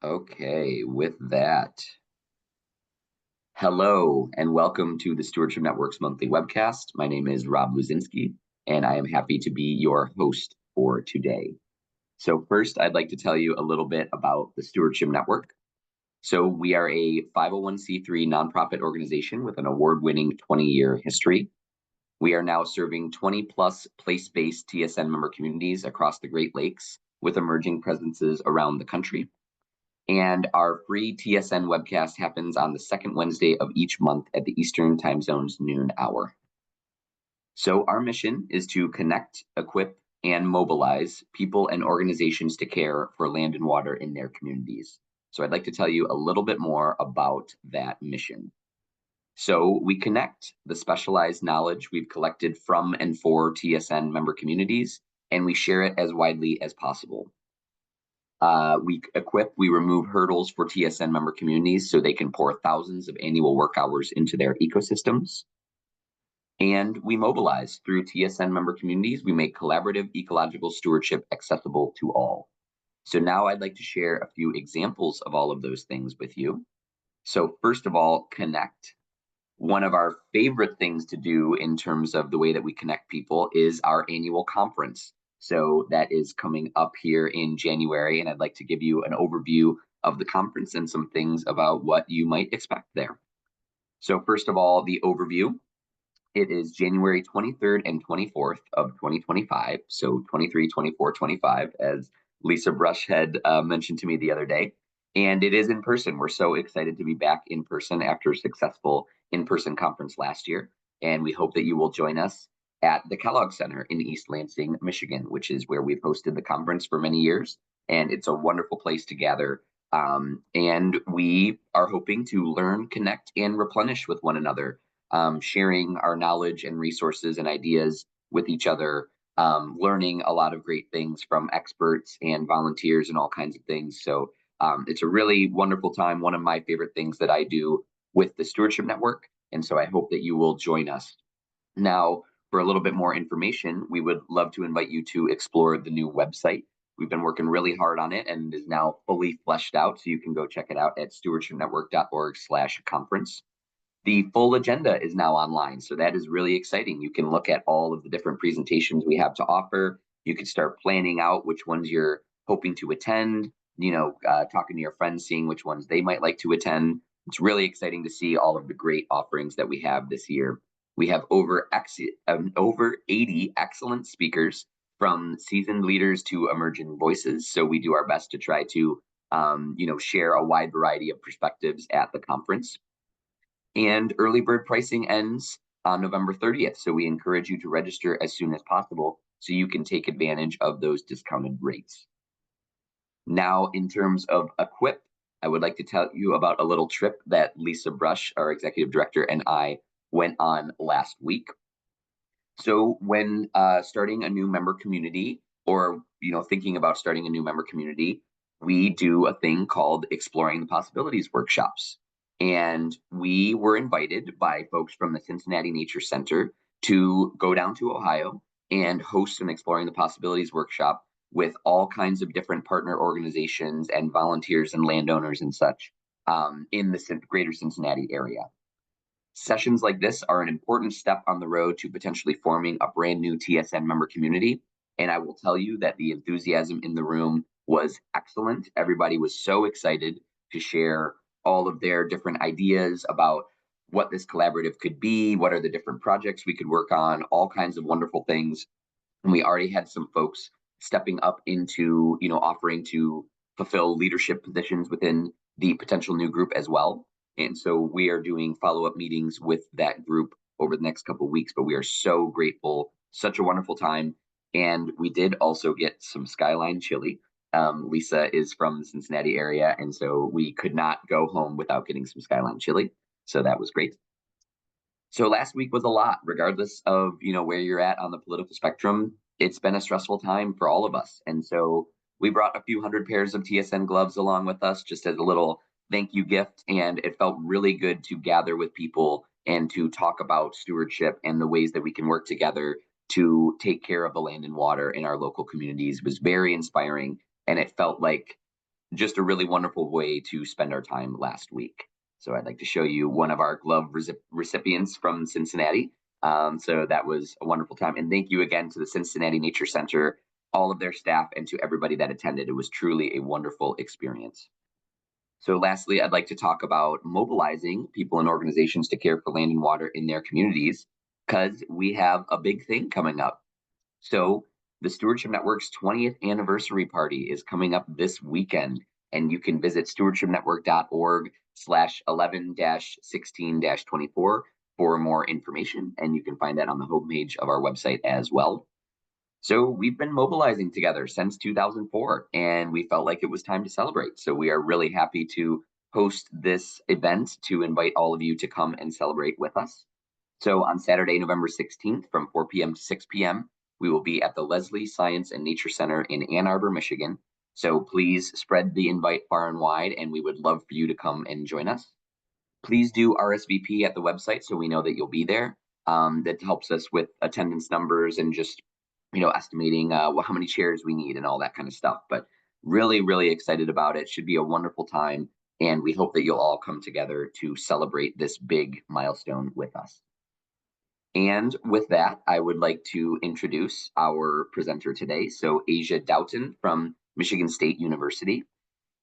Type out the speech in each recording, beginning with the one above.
Okay, with that, hello and welcome to the Stewardship Network's monthly webcast. My name is Rob Luzinski, and I am happy to be your host for today. So, first, I'd like to tell you a little bit about the Stewardship Network. So, we are a 501c3 nonprofit organization with an award winning 20-year history. We are now serving 20 plus place based TSN member communities across the Great Lakes with emerging presences around the country. And our free TSN webcast happens on the second Wednesday of each month at the Eastern Time Zone's noon hour. So, our mission is to connect, equip, and mobilize people and organizations to care for land and water in their communities. So, I'd like to tell you a little bit more about that mission. So, we connect the specialized knowledge we've collected from and for TSN member communities, and we share it as widely as possible. We remove hurdles for TSN member communities so they can pour thousands of annual work hours into their ecosystems. And we mobilize through TSN member communities. We make collaborative ecological stewardship accessible to all. So now I'd like to share a few examples of all of those things with you. So first of all, connect. One of our favorite things to do in terms of the way that we connect people is our annual conference. So that is coming up here in January, and I'd like to give you an overview of the conference and some things about what you might expect there. So first of all, the overview. It is January 23rd and 24th of 2025. So 23, 24, 25, as Lisa Brush had mentioned to me the other day. And it is in person. We're so excited to be back in person after a successful in-person conference last year. And we hope that you will join us at the Kellogg Center in East Lansing, Michigan, which is where we've hosted the conference for many years. And it's a wonderful place to gather. And we are hoping to learn, connect, and replenish with one another, sharing our knowledge and resources and ideas with each other, learning a lot of great things from experts and volunteers and all kinds of things. So it's a really wonderful time, one of my favorite things that I do with the Stewardship Network. And so I hope that you will join us. Now, for a little bit more information, we would love to invite you to explore the new website. We've been working really hard on it and it is now fully fleshed out. So you can go check it out at stewardshipnetwork.org/conference. The full agenda is now online, so that is really exciting. You can look at all of the different presentations we have to offer. You can start planning out which ones you're hoping to attend, talking to your friends, seeing which ones they might like to attend. It's really exciting to see all of the great offerings that we have this year. We have over 80 excellent speakers, from seasoned leaders to emerging voices. So we do our best to try to, share a wide variety of perspectives at the conference. And early bird pricing ends on November 30th. So we encourage you to register as soon as possible so you can take advantage of those discounted rates. Now, in terms of Equip, I would like to tell you about a little trip that Lisa Brush, our executive director, and I went on last week. So when starting a new member community, or thinking about starting a new member community, we do a thing called Exploring the Possibilities workshops. And we were invited by folks from the Cincinnati Nature Center to go down to Ohio and host an Exploring the Possibilities workshop with all kinds of different partner organizations and volunteers and landowners and such in the greater Cincinnati area. Sessions like this are an important step on the road to potentially forming a brand new TSN member community. And I will tell you that the enthusiasm in the room was excellent. Everybody was so excited to share all of their different ideas about what this collaborative could be, what are the different projects we could work on, all kinds of wonderful things. And we already had some folks stepping up into, offering to fulfill leadership positions within the potential new group as well. And so we are doing follow-up meetings with that group over the next couple of weeks, but we are so grateful, such a wonderful time. And we did also get some Skyline chili. Lisa is from the Cincinnati area, and so we could not go home without getting some Skyline chili. So that was great. So last week was a lot, regardless of where you're at on the political spectrum. It's been a stressful time for all of us. And so we brought a few hundred pairs of TSN gloves along with us just as a little thank you gift. And it felt really good to gather with people and to talk about stewardship and the ways that we can work together to take care of the land and water in our local communities. It was very inspiring. And it felt like just a really wonderful way to spend our time last week. So I'd like to show you one of our glove recipients from Cincinnati. So that was a wonderful time. And thank you again to the Cincinnati Nature Center, all of their staff, and to everybody that attended. It was truly a wonderful experience. So lastly, I'd like to talk about mobilizing people and organizations to care for land and water in their communities, because we have a big thing coming up. So the Stewardship Network's 20th anniversary party is coming up this weekend, and you can visit stewardshipnetwork.org/11-16-24 for more information, and you can find that on the homepage of our website as well. So we've been mobilizing together since 2004, and we felt like it was time to celebrate. So we are really happy to host this event to invite all of you to come and celebrate with us. So on Saturday, November 16th from 4 p.m. to 6 p.m., we will be at the Leslie Science and Nature Center in Ann Arbor, Michigan. So please spread the invite far and wide, and we would love for you to come and join us. Please do RSVP at the website so we know that you'll be there. That helps us with attendance numbers and just estimating how many chairs we need and all that kind of stuff. But really, really excited about it. Should be a wonderful time, and we hope that you'll all come together to celebrate this big milestone with us. And with that, I would like to introduce our presenter today. So Asia Dowtin from Michigan State University.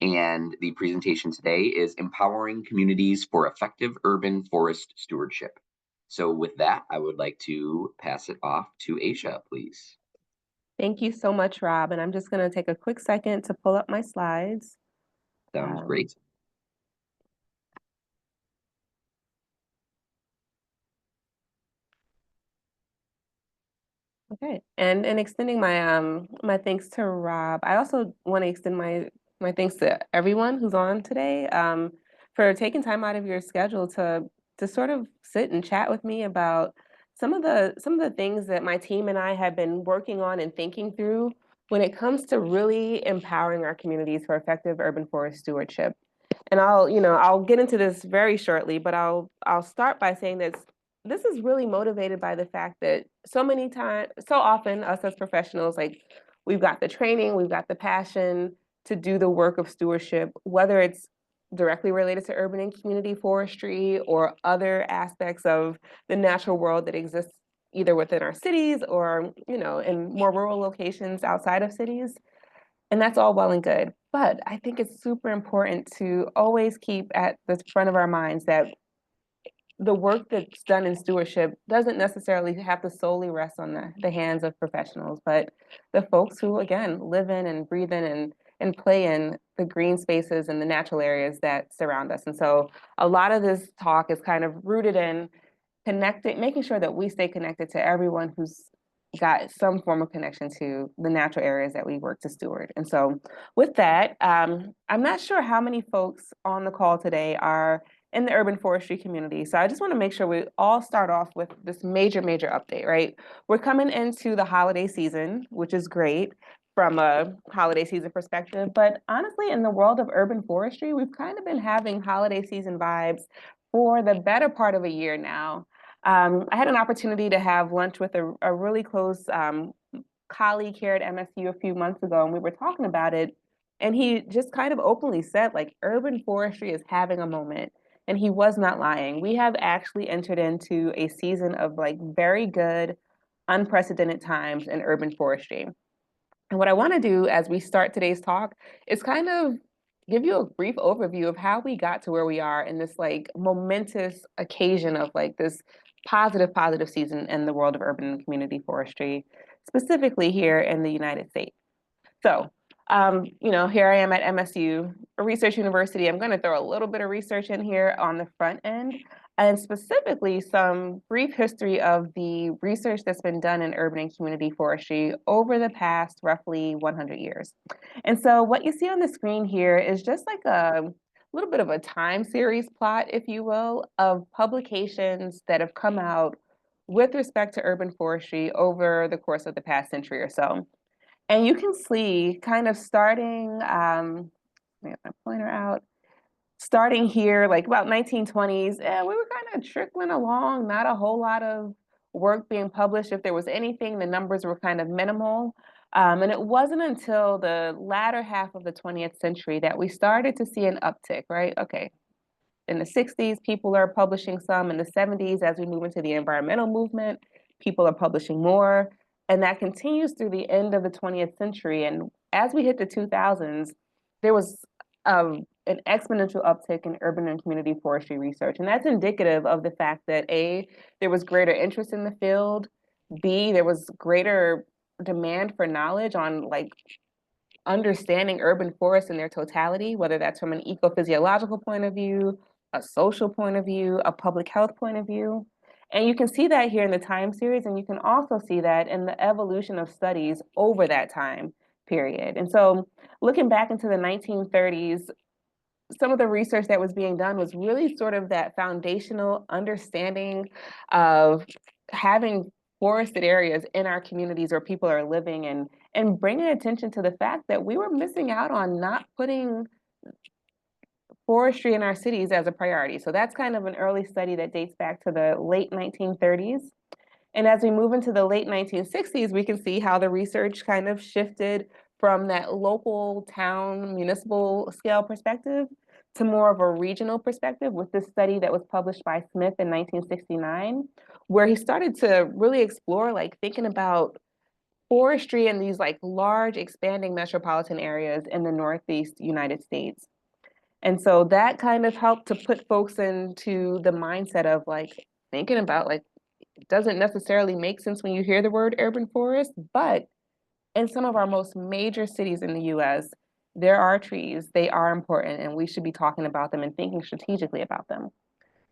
And the presentation today is Empowering Communities for Effective Urban Forest Stewardship. So with that, I would like to pass it off to Asia, please. Thank you so much, Rob. And I'm just going to take a quick second to pull up my slides. Sounds great. Okay, and extending my my thanks to Rob. I also want to extend my thanks to everyone who's on today for taking time out of your schedule to sort of sit and chat with me about some of the things that my team and I have been working on and thinking through when it comes to really empowering our communities for effective urban forest stewardship. And I'll get into this very shortly, but I'll start by saying that this is really motivated by the fact that so often us as professionals, like we've got the training, we've got the passion to do the work of stewardship, whether it's directly related to urban and community forestry or other aspects of the natural world that exists either within our cities or, in more rural locations outside of cities. And that's all well and good. But I think it's super important to always keep at the front of our minds that the work that's done in stewardship doesn't necessarily have to solely rest on the hands of professionals, but the folks who, again, live in and breathe in and play in the green spaces and the natural areas that surround us. And so a lot of this talk is kind of rooted in making sure that we stay connected to everyone who's got some form of connection to the natural areas that we work to steward. And so with that, I'm not sure how many folks on the call today are in the urban forestry community. So I just want to make sure we all start off with this major update, right? We're coming into the holiday season, which is great from a holiday season perspective. But honestly, in the world of urban forestry, we've kind of been having holiday season vibes for the better part of a year now. I had an opportunity to have lunch with a really close colleague here at MSU a few months ago, and we were talking about it. And he just kind of openly said, like, urban forestry is having a moment. And he was not lying. We have actually entered into a season of like very good, unprecedented times in urban forestry. And what I want to do as we start today's talk is kind of give you a brief overview of how we got to where we are in this like momentous occasion of like this positive season in the world of urban and community forestry, specifically here in the United States. So, here I am at MSU, a research university. I'm going to throw a little bit of research in here on the front end, and specifically some brief history of the research that's been done in urban and community forestry over the past roughly 100 years. And so what you see on the screen here is just like a little bit of a time series plot, if you will, of publications that have come out with respect to urban forestry over the course of the past century or so. And you can see kind of starting, let me get my pointer out, starting here, like about 1920s, and we were kind of trickling along, not a whole lot of work being published. If there was anything, the numbers were kind of minimal. And it wasn't until the latter half of the 20th century that we started to see an uptick, right? Okay, in the 60s, people are publishing some. In the 70s, as we move into the environmental movement, people are publishing more. And that continues through the end of the 20th century. And as we hit the 2000s, there was an exponential uptick in urban and community forestry research. And that's indicative of the fact that A, there was greater interest in the field, B, there was greater demand for knowledge on like understanding urban forests in their totality, whether that's from an ecophysiological point of view, a social point of view, a public health point of view. And you can see that here in the time series, and you can also see that in the evolution of studies over that time period. And so looking back into the 1930s, some of the research that was being done was really sort of that foundational understanding of having forested areas in our communities where people are living and bringing attention to the fact that we were missing out on not putting forestry in our cities as a priority. So that's kind of an early study that dates back to the late 1930s. And as we move into the late 1960s, we can see how the research kind of shifted from that local town municipal scale perspective to more of a regional perspective with this study that was published by Smith in 1969, where he started to really explore like thinking about forestry in these like large expanding metropolitan areas in the Northeast United States. And so that kind of helped to put folks into the mindset of like thinking about like it doesn't necessarily make sense when you hear the word urban forest, but in some of our most major cities in the US, there are trees, they are important, and we should be talking about them and thinking strategically about them.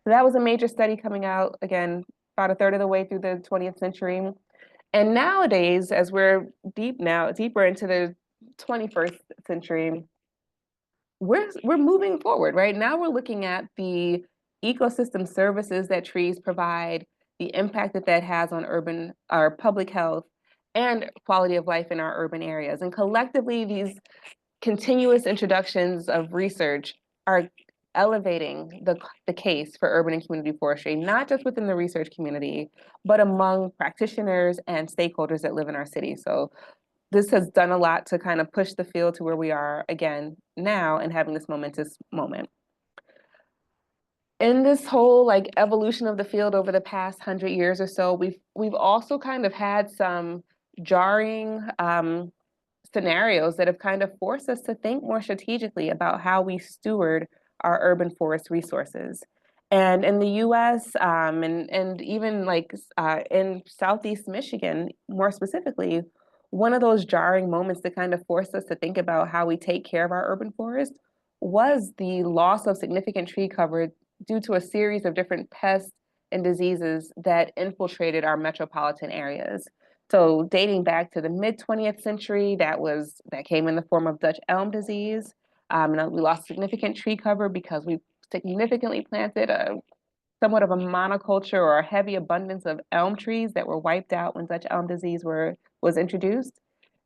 So that was a major study coming out, again, about a third of the way through the 20th century. And nowadays, as we're deeper into the 21st century, we're moving forward, right? Now we're looking at the ecosystem services that trees provide, the impact that that has on urban our public health and quality of life in our urban areas. And collectively, these continuous introductions of research are elevating the case for urban and community forestry, not just within the research community, but among practitioners and stakeholders that live in our city. So this has done a lot to kind of push the field to where we are again now and having this momentous moment. In this whole like evolution of the field over the past 100 years or so, we've also kind of had some jarring scenarios that have kind of forced us to think more strategically about how we steward our urban forest resources. And in the US, and even like in Southeast Michigan, more specifically, one of those jarring moments that kind of forced us to think about how we take care of our urban forest was the loss of significant tree cover due to a series of different pests and diseases that infiltrated our metropolitan areas. So dating back to the mid 20th century, that came in the form of Dutch elm disease. And we lost significant tree cover because we significantly planted somewhat of a monoculture or a heavy abundance of elm trees that were wiped out when Dutch elm disease was introduced.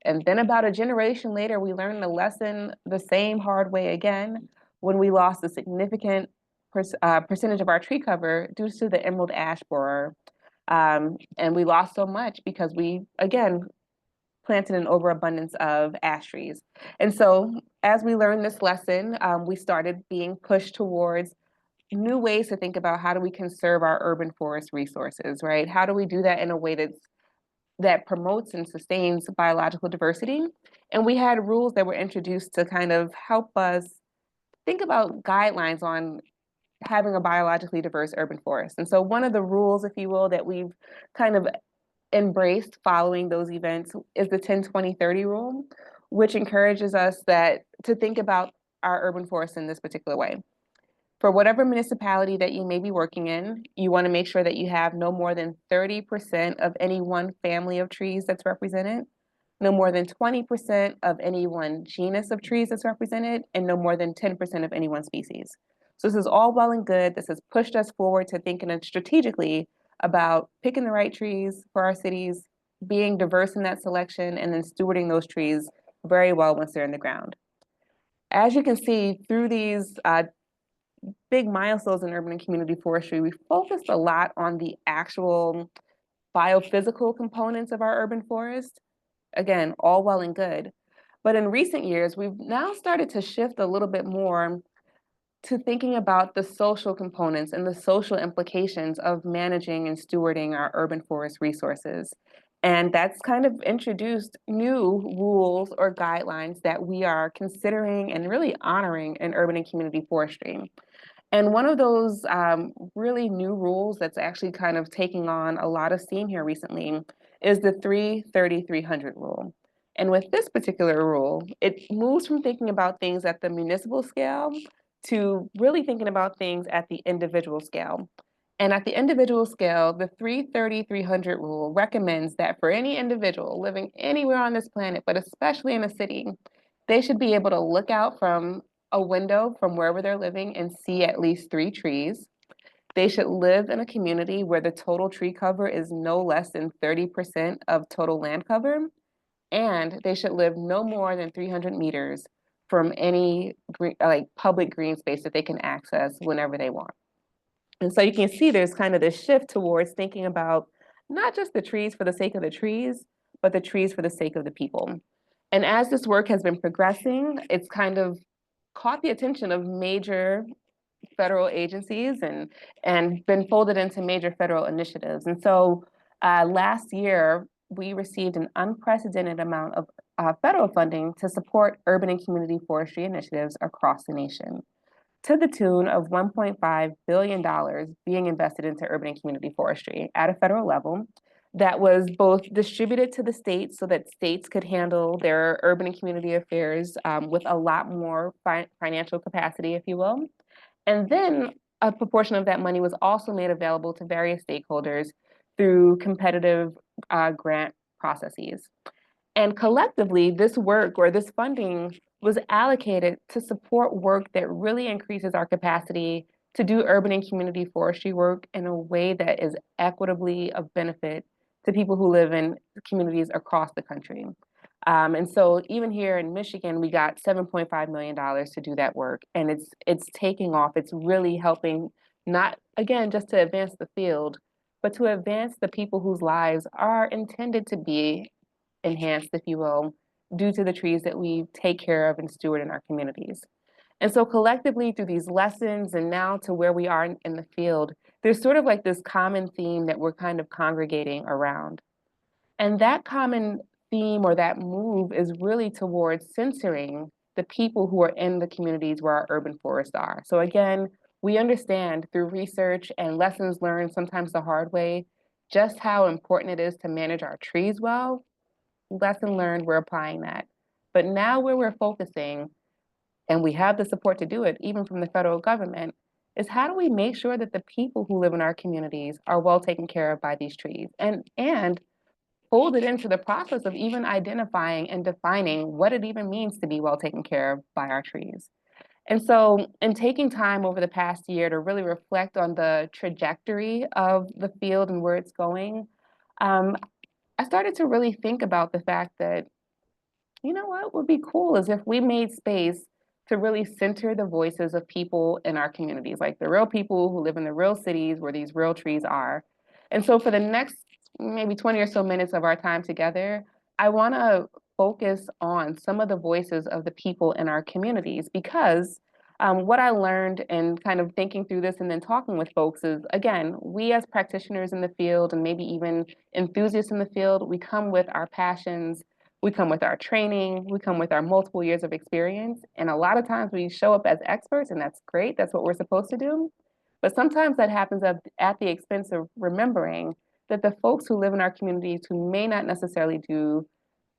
And then about a generation later, we learned the lesson the same hard way again when we lost a significant percentage of our tree cover due to the emerald ash borer. And we lost so much because we, again, planted an overabundance of ash trees. And so as we learned this lesson, we started being pushed towards new ways to think about how do we conserve our urban forest resources, right? How do we do that in a way that promotes and sustains biological diversity? And we had rules that were introduced to kind of help us think about guidelines on having a biologically diverse urban forest. And so one of the rules, if you will, that we've kind of embraced following those events is the 10-20-30 rule, which encourages us that to think about our urban forests in this particular way. For whatever municipality that you may be working in, you want to make sure that you have no more than 30% of any one family of trees that's represented, no more than 20% of any one genus of trees that's represented, and no more than 10% of any one species. So this is all well and good. This has pushed us forward to thinking strategically about picking the right trees for our cities, being diverse in that selection, and then stewarding those trees very well once they're in the ground. As you can see through these big milestones in urban and community forestry, we focused a lot on the actual biophysical components of our urban forest. Again, all well and good. But in recent years, we've now started to shift a little bit more to thinking about the social components and the social implications of managing and stewarding our urban forest resources. And that's kind of introduced new rules or guidelines that we are considering and really honoring in urban and community forestry. And one of those really new rules that's actually kind of taking on a lot of steam here recently is the 330-300 rule. And with this particular rule, it moves from thinking about things at the municipal scale to really thinking about things at the individual scale. And at the individual scale, the 330-300 rule recommends that for any individual living anywhere on this planet, but especially in a city, they should be able to look out from a window from wherever they're living and see at least 3 trees. They should live in a community where the total tree cover is no less than 30% of total land cover, and they should live no more than 300 meters from any like public green space that they can access whenever they want. And so you can see there's kind of this shift towards thinking about not just the trees for the sake of the trees, but the trees for the sake of the people. And as this work has been progressing, it's kind of caught the attention of major federal agencies and been folded into major federal initiatives. And so last year, we received an unprecedented amount of federal funding to support urban and community forestry initiatives across the nation, to the tune of $1.5 billion being invested into urban and community forestry at a federal level that was both distributed to the states so that states could handle their urban and community affairs with a lot more financial capacity, if you will. And then a proportion of that money was also made available to various stakeholders through competitive grant processes. And collectively, this work or this funding was allocated to support work that really increases our capacity to do urban and community forestry work in a way that is equitably of benefit to people who live in communities across the country. And so even here in Michigan, we got $7.5 million to do that work. And it's taking off. It's really helping, not again just to advance the field, but to advance the people whose lives are intended to be enhanced, if you will, due to the trees that we take care of and steward in our communities. And so collectively through these lessons and now to where we are in the field, there's sort of like this common theme that we're kind of congregating around. And that common theme or that move is really towards censoring the people who are in the communities where our urban forests are. So again, we understand through research and lessons learned, sometimes the hard way, just how important it is to manage our trees well. Lesson learned, we're applying that. But now where we're focusing, and we have the support to do it, even from the federal government, is how do we make sure that the people who live in our communities are well taken care of by these trees? And fold it into the process of even identifying and defining what it even means to be well taken care of by our trees. And so, in taking time over the past year to really reflect on the trajectory of the field and where it's going, um, I started to really think about the fact that, you know what would be cool is if we made space to really center the voices of people in our communities, like the real people who live in the real cities where these real trees are. And so for the next maybe 20 or so minutes of our time together, I want to focus on some of the voices of the people in our communities because what I learned and kind of thinking through this and then talking with folks is, again, we as practitioners in the field and maybe even enthusiasts in the field, we come with our passions, we come with our training, we come with our multiple years of experience. And a lot of times we show up as experts, and that's great. That's what we're supposed to do. But sometimes that happens at the expense of remembering that the folks who live in our communities who may not necessarily do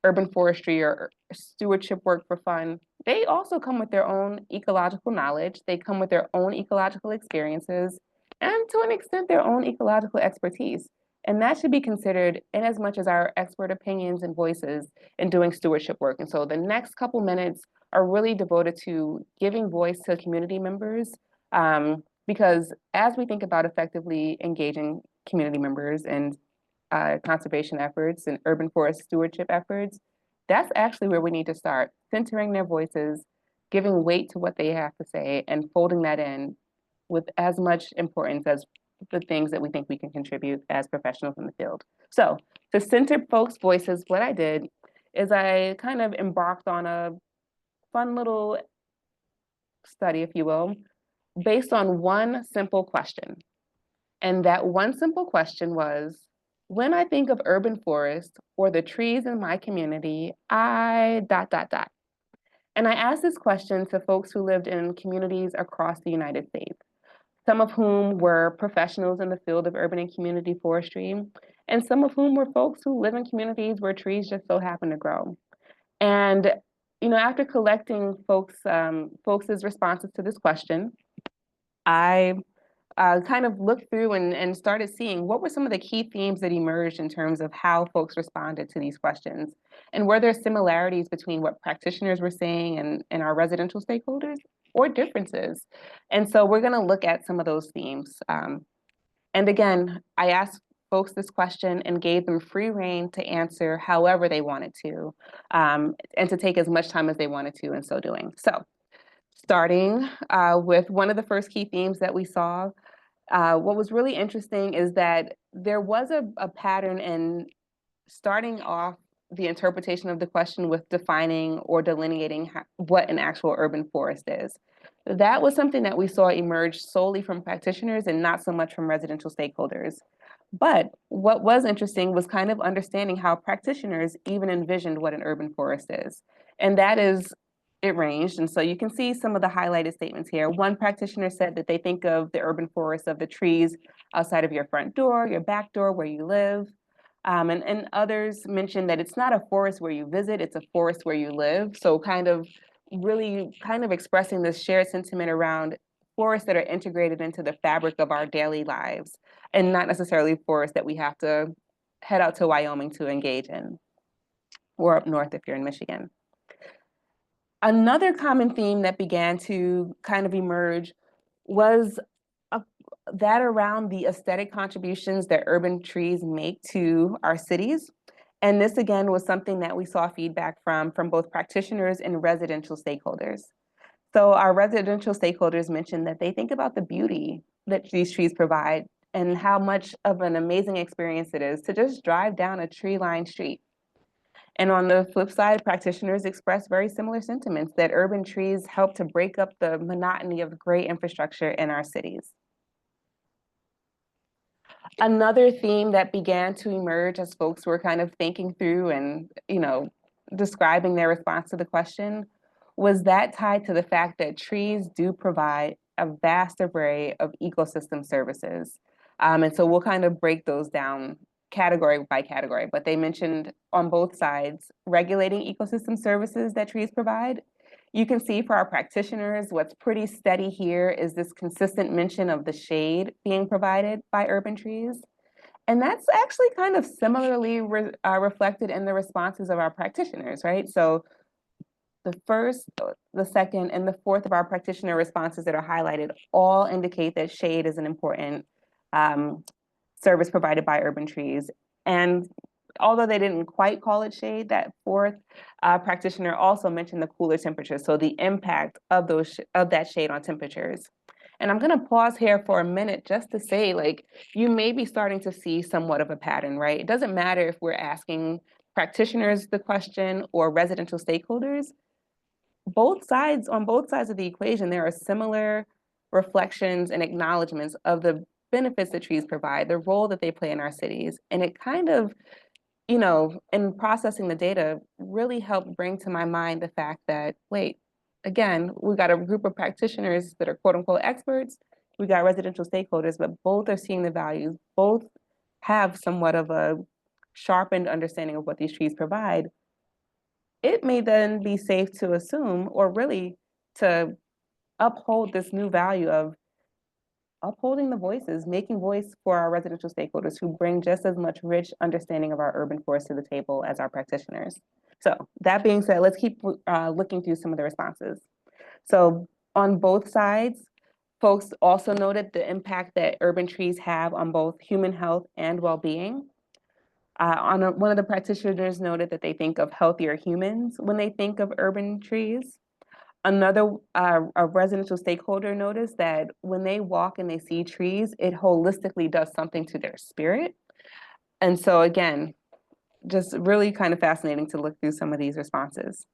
urban forestry or stewardship work for fun, they also come with their own ecological knowledge. They come with their own ecological experiences and to an extent their own ecological expertise. And that should be considered in as much as our expert opinions and voices in doing stewardship work. And so the next couple minutes are really devoted to giving voice to community members because as we think about effectively engaging community members and conservation efforts and urban forest stewardship efforts, that's actually where we need to start, centering their voices, giving weight to what they have to say, and folding that in with as much importance as the things that we think we can contribute as professionals in the field. So to center folks' voices, what I did is I kind of embarked on a fun little study, if you will, based on one simple question. And that one simple question was, when I think of urban forest or the trees in my community, I dot, dot, dot. And I asked this question to folks who lived in communities across the United States, some of whom were professionals in the field of urban and community forestry, and some of whom were folks who live in communities where trees just so happen to grow. And after collecting folks' responses to this question, I kind of looked through and started seeing what were some of the key themes that emerged in terms of how folks responded to these questions. And were there similarities between what practitioners were saying and our residential stakeholders, or differences? And so we're going to look at some of those themes. And again, I asked folks this question and gave them free rein to answer however they wanted to, and to take as much time as they wanted to in so doing. So starting with one of the first key themes that we saw, what was really interesting is that there was a pattern in starting off the interpretation of the question with defining or delineating what an actual urban forest is. That was something that we saw emerge solely from practitioners and not so much from residential stakeholders. But what was interesting was kind of understanding how practitioners even envisioned what an urban forest is. And that is, it ranged. And so you can see some of the highlighted statements here. One practitioner said that they think of the urban forest of the trees outside of your front door, your back door, where you live. And others mentioned that it's not a forest where you visit, it's a forest where you live. So really expressing this shared sentiment around forests that are integrated into the fabric of our daily lives, and not necessarily forests that we have to head out to Wyoming to engage in, or up north if you're in Michigan. Another common theme that began to kind of emerge was that around the aesthetic contributions that urban trees make to our cities. And this again was something that we saw feedback from both practitioners and residential stakeholders. So our residential stakeholders mentioned that they think about the beauty that these trees provide and how much of an amazing experience it is to just drive down a tree-lined street. And on the flip side, practitioners express very similar sentiments that urban trees help to break up the monotony of great infrastructure in our cities. Another theme that began to emerge as folks were kind of thinking through and, describing their response to the question was that tied to the fact that trees do provide a vast array of ecosystem services. And so we'll kind of break those down category by category, but they mentioned on both sides regulating ecosystem services that trees provide. You can see for our practitioners, what's pretty steady here is this consistent mention of the shade being provided by urban trees. And that's actually kind of similarly reflected in the responses of our practitioners, right? So the first, the second, and the fourth of our practitioner responses that are highlighted all indicate that shade is an important service provided by urban trees. And although they didn't quite call it shade, that fourth practitioner also mentioned the cooler temperatures, so the impact of that shade on temperatures. And I'm going to pause here for a minute just to say, you may be starting to see somewhat of a pattern, right? It doesn't matter if we're asking practitioners the question or residential stakeholders. On both sides of the equation, there are similar reflections and acknowledgments of the benefits that trees provide, the role that they play in our cities. And it kind of, in processing the data, really helped bring to my mind the fact that, wait, again, we've got a group of practitioners that are quote unquote experts. We got residential stakeholders, but both are seeing the values. Both have somewhat of a sharpened understanding of what these trees provide. It may then be safe to assume, or really to uphold this new value of upholding the voices, making voice for our residential stakeholders who bring just as much rich understanding of our urban forest to the table as our practitioners. So that being said, let's keep looking through some of the responses. So on both sides, folks also noted the impact that urban trees have on both human health and well-being. One of the practitioners noted that they think of healthier humans when they think of urban trees. Another a residential stakeholder noticed that when they walk and they see trees, it holistically does something to their spirit. And so again, just really kind of fascinating to look through some of these responses.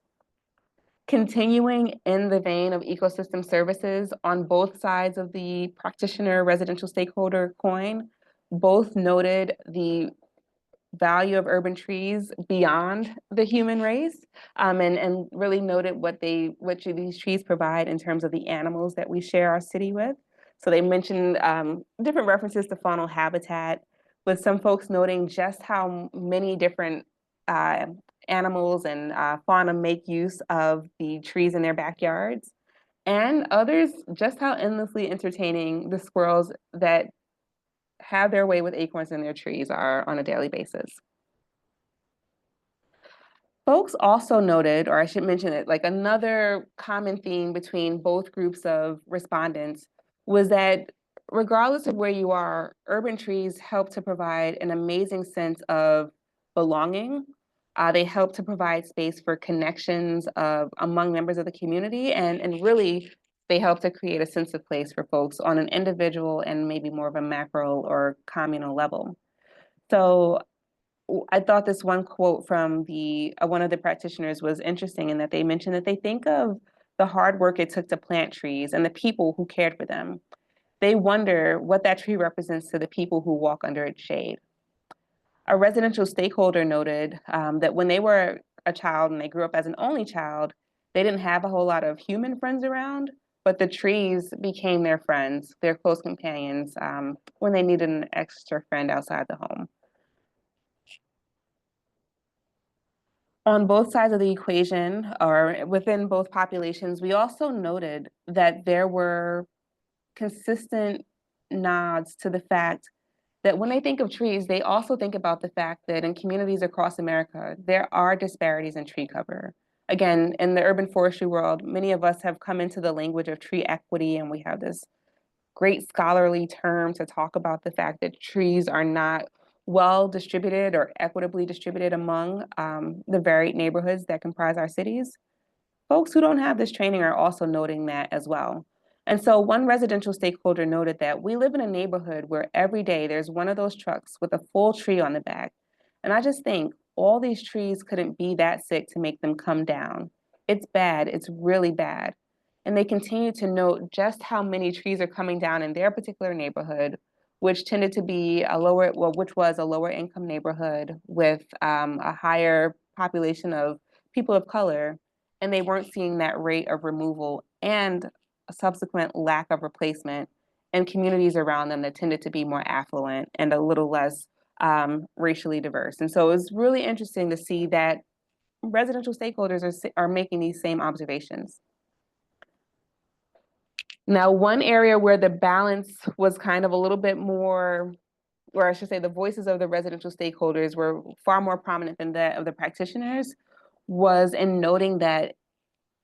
Continuing in the vein of ecosystem services, on both sides of the practitioner residential stakeholder coin, both noted the value of urban trees beyond the human race, and really noted what these trees provide in terms of the animals that we share our city with. So they mentioned different references to faunal habitat, with some folks noting just how many different uh, animals and fauna make use of the trees in their backyards, and others just how endlessly entertaining the squirrels that have their way with acorns in their trees are on a daily basis. Folks also noted, or I should mention it, like another common theme between both groups of respondents was that regardless of where you are, urban trees help to provide an amazing sense of belonging. They help to provide space for connections among members of the community, and really they help to create a sense of place for folks on an individual and maybe more of a macro or communal level. So I thought this one quote from one of the practitioners was interesting in that they mentioned that they think of the hard work it took to plant trees and the people who cared for them. They wonder what that tree represents to the people who walk under its shade. A residential stakeholder noted that when they were a child and they grew up as an only child, they didn't have a whole lot of human friends around, but the trees became their friends, their close companions, when they needed an extra friend outside the home. On both sides of the equation, or within both populations, we also noted that there were consistent nods to the fact that when they think of trees, they also think about the fact that in communities across America, there are disparities in tree cover. Again, in the urban forestry world, many of us have come into the language of tree equity, and we have this great scholarly term to talk about the fact that trees are not well distributed or equitably distributed among the varied neighborhoods that comprise our cities. Folks who don't have this training are also noting that as well. And so one residential stakeholder noted that we live in a neighborhood where every day there's one of those trucks with a full tree on the back. And I just think all these trees couldn't be that sick to make them come down. It's bad, it's really bad. And they continue to note just how many trees are coming down in their particular neighborhood, which tended to be which was a lower income neighborhood with a higher population of people of color, and they weren't seeing that rate of removal and a subsequent lack of replacement in communities around them that tended to be more affluent and a little less racially diverse. And so it was really interesting to see that residential stakeholders are making these same observations. Now, one area where the balance was kind of a little bit more, or I should say the voices of the residential stakeholders were far more prominent than that of the practitioners, was in noting that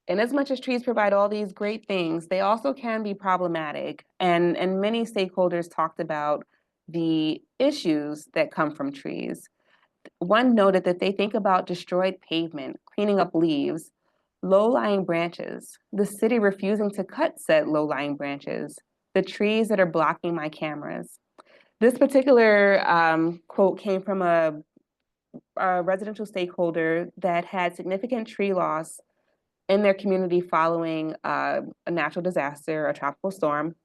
in as much as trees provide all these great things, they also can be problematic. And many stakeholders talked about the issues that come from trees. One noted that they think about destroyed pavement, cleaning up leaves, low-lying branches, the city refusing to cut said low-lying branches, the trees that are blocking my cameras. This particular quote came from a residential stakeholder that had significant tree loss in their community following a natural disaster, a tropical storm,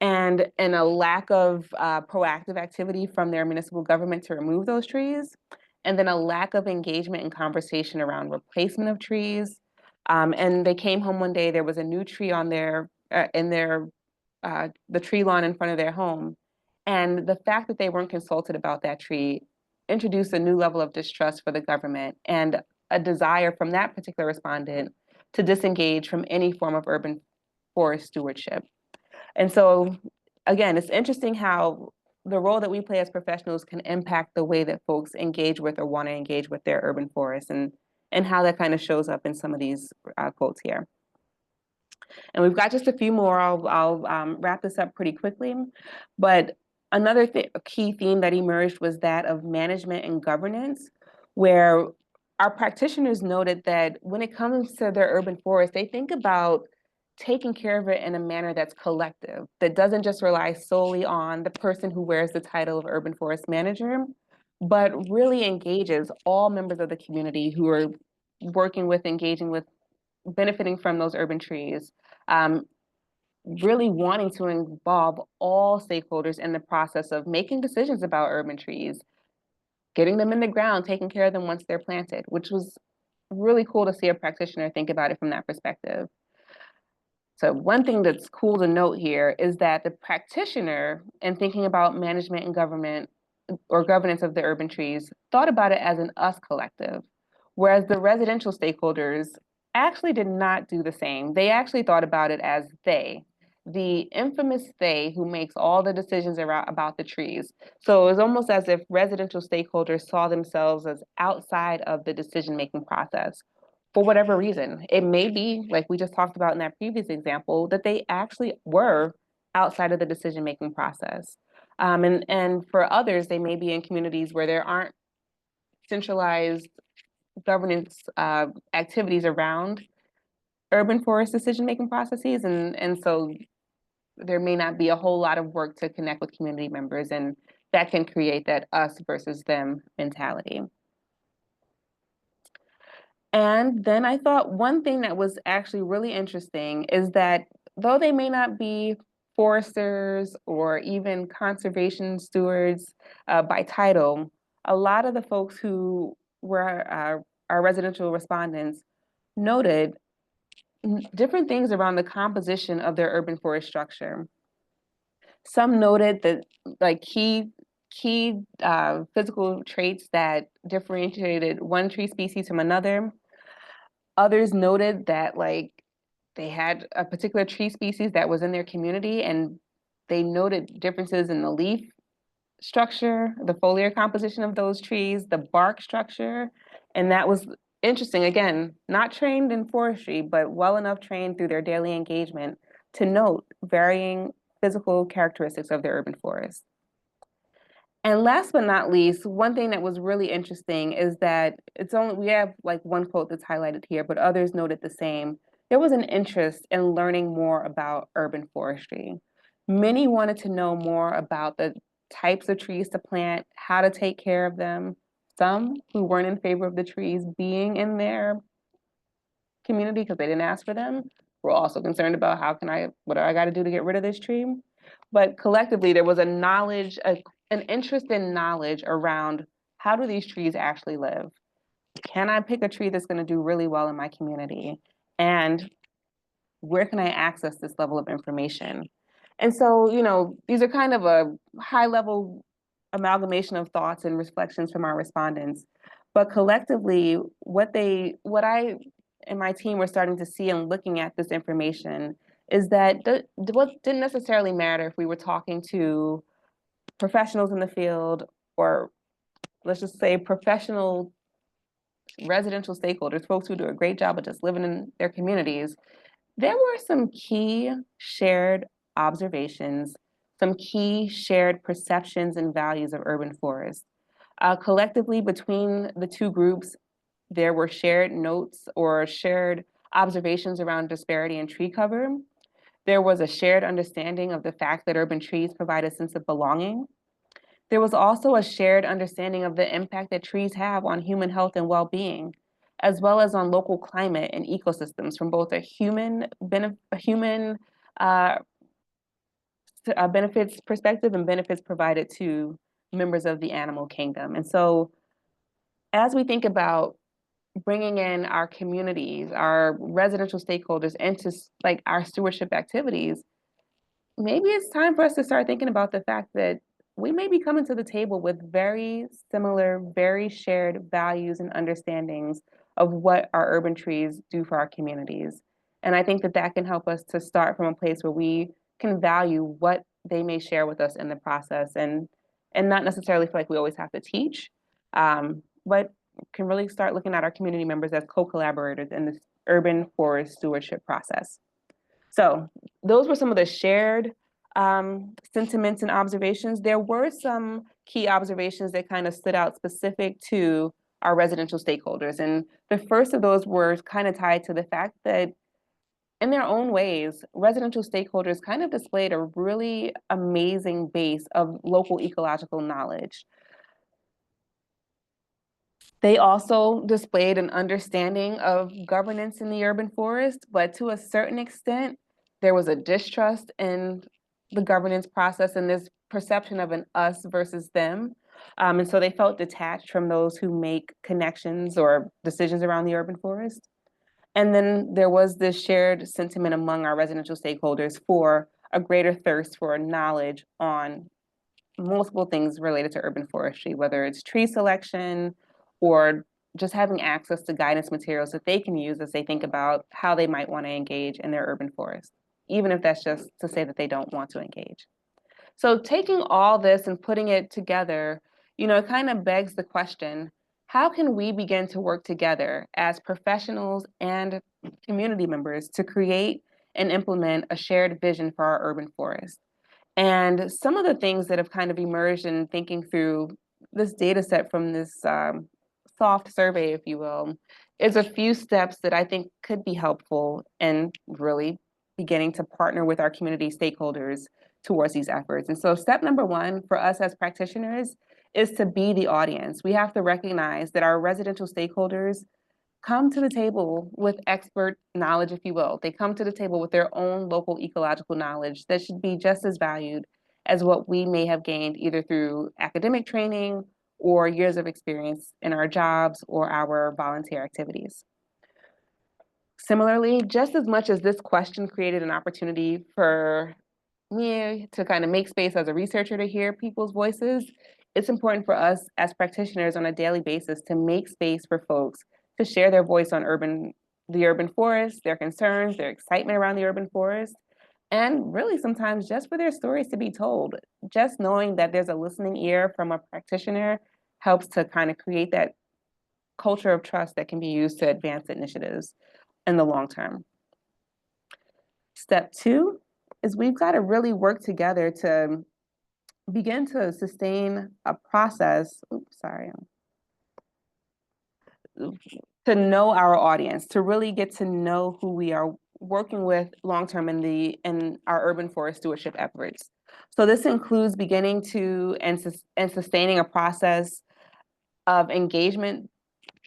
and a lack of proactive activity from their municipal government to remove those trees, and then a lack of engagement and conversation around replacement of trees. And they came home one day, there was a new tree on the tree lawn in front of their home. And the fact that they weren't consulted about that tree introduced a new level of distrust for the government and a desire from that particular respondent to disengage from any form of urban forest stewardship. And so, again, it's interesting how the role that we play as professionals can impact the way that folks engage with or want to engage with their urban forests, and how that kind of shows up in some of these quotes here. And we've got just a few more. I'll wrap this up pretty quickly. But another key theme that emerged was that of management and governance, where our practitioners noted that when it comes to their urban forest, they think about taking care of it in a manner that's collective, that doesn't just rely solely on the person who wears the title of urban forest manager, but really engages all members of the community who are working with, engaging with, benefiting from those urban trees, um, really wanting to involve all stakeholders in the process of making decisions about urban trees, getting them in the ground, taking care of them once they're planted, which was really cool to see a practitioner think about it from that perspective. So one thing that's cool to note here is that the practitioner, in thinking about management and government or governance of the urban trees, thought about it as an us collective, whereas the residential stakeholders actually did not do the same. They actually thought about it as they, the infamous they who makes all the decisions about the trees. So it was almost as if residential stakeholders saw themselves as outside of the decision-making process for whatever reason. It may be, like we just talked about in that previous example, that they actually were outside of the decision-making process. And for others, they may be in communities where there aren't centralized governance activities around urban forest decision-making processes. And so there may not be a whole lot of work to connect with community members, and that can create that us versus them mentality. And then I thought one thing that was actually really interesting is that though they may not be foresters or even conservation stewards by title, a lot of the folks who were our residential respondents noted different things around the composition of their urban forest structure. Some noted that like key physical traits that differentiated one tree species from another. Others noted that like they had a particular tree species that was in their community, and they noted differences in the leaf structure, the foliar composition of those trees, the bark structure. And that was interesting. Again, not trained in forestry, but well enough trained through their daily engagement to note varying physical characteristics of the urban forest. And last but not least, one thing that was really interesting is that we have like one quote that's highlighted here, but others noted the same. There was an interest in learning more about urban forestry. Many wanted to know more about the types of trees to plant, how to take care of them. Some who weren't in favor of the trees being in their community because they didn't ask for them were also concerned about what do I got to do to get rid of this tree? But collectively, there was an interest in knowledge around how do these trees actually live? Can I pick a tree that's going to do really well in my community? And where can I access this level of information? And so, these are kind of a high level amalgamation of thoughts and reflections from our respondents. But collectively, what I and my team were starting to see and looking at this information is that what didn't necessarily matter if we were talking to professionals in the field, or let's just say professional residential stakeholders, folks who do a great job of just living in their communities. There were some key shared observations, some key shared perceptions and values of urban forests. Collectively, between the two groups, there were shared notes or shared observations around disparity in tree cover. There was a shared understanding of the fact that urban trees provide a sense of belonging. There was also a shared understanding of the impact that trees have on human health and well-being, as well as on local climate and ecosystems from both a human uh, benefits perspective and benefits provided to members of the animal kingdom. And so as we think about bringing in our communities, our residential stakeholders into like our stewardship activities, maybe it's time for us to start thinking about the fact that we may be coming to the table with very similar, very shared values and understandings of what our urban trees do for our communities. And I think that that can help us to start from a place where we can value what they may share with us in the process, and not necessarily feel like we always have to teach, but can really start looking at our community members as co-collaborators in this urban forest stewardship process. So those were some of the shared sentiments and observations. There were some key observations that kind of stood out specific to our residential stakeholders. And the first of those were kind of tied to the fact that in their own ways, residential stakeholders kind of displayed a really amazing base of local ecological knowledge. They also displayed an understanding of governance in the urban forest, but to a certain extent, there was a distrust in the governance process and this perception of an us versus them. And so they felt detached from those who make connections or decisions around the urban forest. And then there was this shared sentiment among our residential stakeholders for a greater thirst for knowledge on multiple things related to urban forestry, whether it's tree selection or just having access to guidance materials that they can use as they think about how they might want to engage in their urban forest, even if that's just to say that they don't want to engage. So taking all this and putting it together, it kind of begs the question, how can we begin to work together as professionals and community members to create and implement a shared vision for our urban forest? And some of the things that have kind of emerged in thinking through this data set from this soft survey, if you will, is a few steps that I think could be helpful in really beginning to partner with our community stakeholders towards these efforts. And so step number one for us as practitioners is to be the audience. We have to recognize that our residential stakeholders come to the table with expert knowledge, if you will. They come to the table with their own local ecological knowledge that should be just as valued as what we may have gained either through academic training or years of experience in our jobs or our volunteer activities. Similarly, just as much as this question created an opportunity for me to kind of make space as a researcher to hear people's voices, it's important for us as practitioners on a daily basis to make space for folks to share their voice on the urban forest, their concerns, their excitement around the urban forest, and really sometimes just for their stories to be told. Just knowing that there's a listening ear from a practitioner helps to kind of create that culture of trust that can be used to advance initiatives in the long term. Step two is we've got to really work together to begin to sustain a process. To know our audience, to really get to know who we are working with long term in our urban forest stewardship efforts. So this includes beginning to and sustaining a process of engagement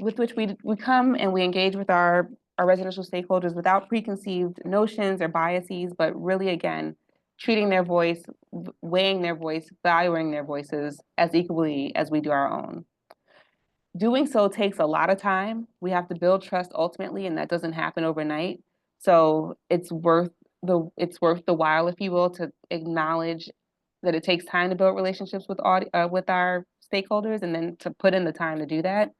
with which we come and we engage with our residential stakeholders without preconceived notions or biases, but really, again, treating their voice, weighing their voice, valuing their voices as equally as we do our own. Doing so takes a lot of time. We have to build trust ultimately, and that doesn't happen overnight. So it's worth the while, if you will, to acknowledge that it takes time to build relationships with our stakeholders, and then to put in the time to do that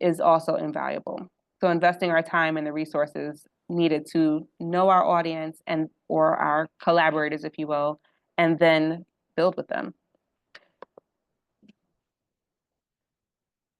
is also invaluable. So investing our time and the resources needed to know our audience and or our collaborators, if you will, and then build with them.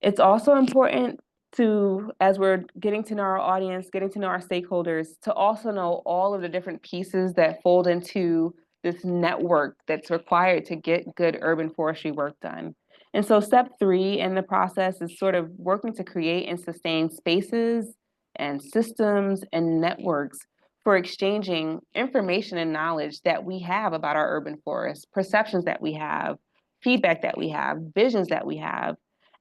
It's also important to, as we're getting to know our audience, getting to know our stakeholders, to also know all of the different pieces that fold into this network that's required to get good urban forestry work done. And so step three in the process is sort of working to create and sustain spaces and systems and networks for exchanging information and knowledge that we have about our urban forests, perceptions that we have, feedback that we have, visions that we have.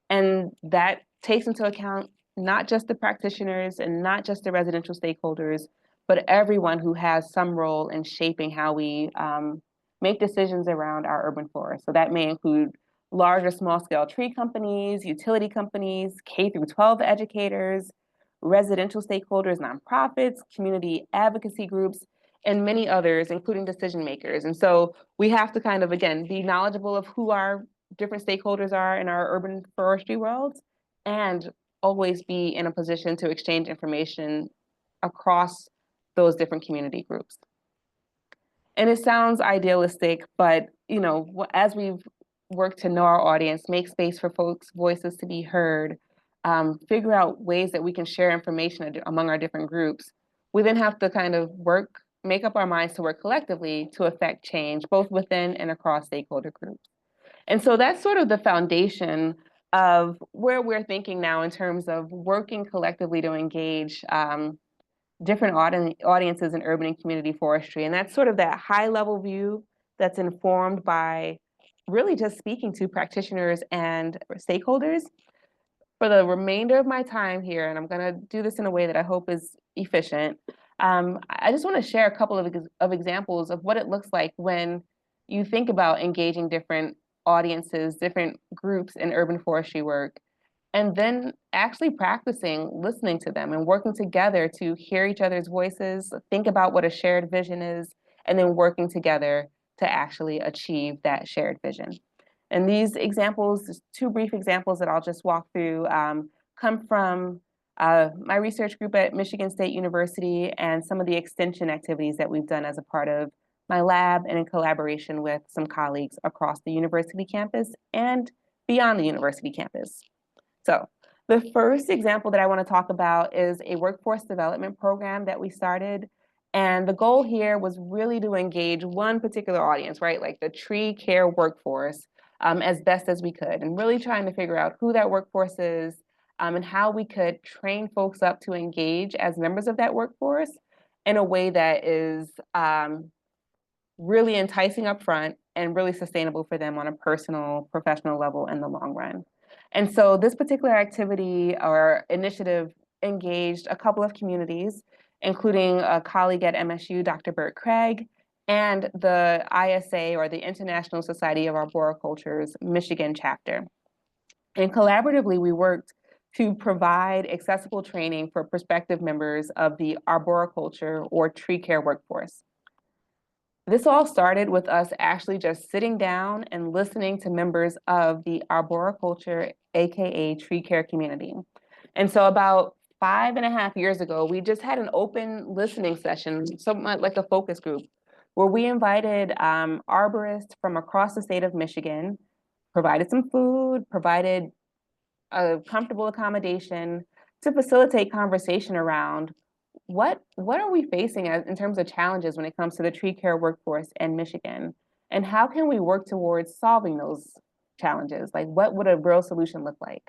And that takes into account not just the practitioners and not just the residential stakeholders, but everyone who has some role in shaping how we make decisions around our urban forest. So that may include large or small scale tree companies, utility companies, K through 12 educators, residential stakeholders, nonprofits, community advocacy groups, and many others, including decision makers. And so we have to kind of, again, be knowledgeable of who our different stakeholders are in our urban forestry worlds, and always be in a position to exchange information across those different community groups. And it sounds idealistic, but as we've worked to know our audience, make space for folks' voices to be heard, figure out ways that we can share information among our different groups, we then have to kind of make up our minds to work collectively to affect change, both within and across stakeholder groups. And so that's sort of the foundation of where we're thinking now in terms of working collectively to engage different audiences in urban and community forestry. And that's sort of that high level view that's informed by really just speaking to practitioners and stakeholders. for the remainder of my time here, and I'm going to do this in a way that I hope is efficient, I just want to share a couple of examples of what it looks like when you think about engaging different audiences, different groups in urban forestry work, and then actually practicing listening to them and working together to hear each other's voices, think about what a shared vision is, and then working together to actually achieve that shared vision. And these examples, two brief examples that I'll just walk through, come from my research group at Michigan State University and some of the extension activities that we've done as a part of my lab and in collaboration with some colleagues across the university campus and beyond the university campus. So the first example that I want to talk about is a workforce development program that we started. And the goal here was really to engage one particular audience, right? Like the tree care workforce, as best as we could, and really trying to figure out who that workforce is, and how we could train folks up to engage as members of that workforce in a way that is really enticing up front and really sustainable for them on a personal, professional level in the long run. And so this particular activity or initiative engaged a couple of communities, including a colleague at MSU, Dr. Bert Craig, and the ISA, or the International Society of Arboriculture's Michigan chapter. And collaboratively, we worked to provide accessible training for prospective members of the arboriculture or tree care workforce. This all started with us actually just sitting down and listening to members of the arboriculture, AKA tree care community. And so about 5.5 years ago, we just had an open listening session, somewhat like a focus group, where we invited arborists from across the state of Michigan, provided some food, provided a comfortable accommodation to facilitate conversation around what are we facing in terms of challenges when it comes to the tree care workforce in Michigan? And how can we work towards solving those challenges? Like, what would a real solution look like?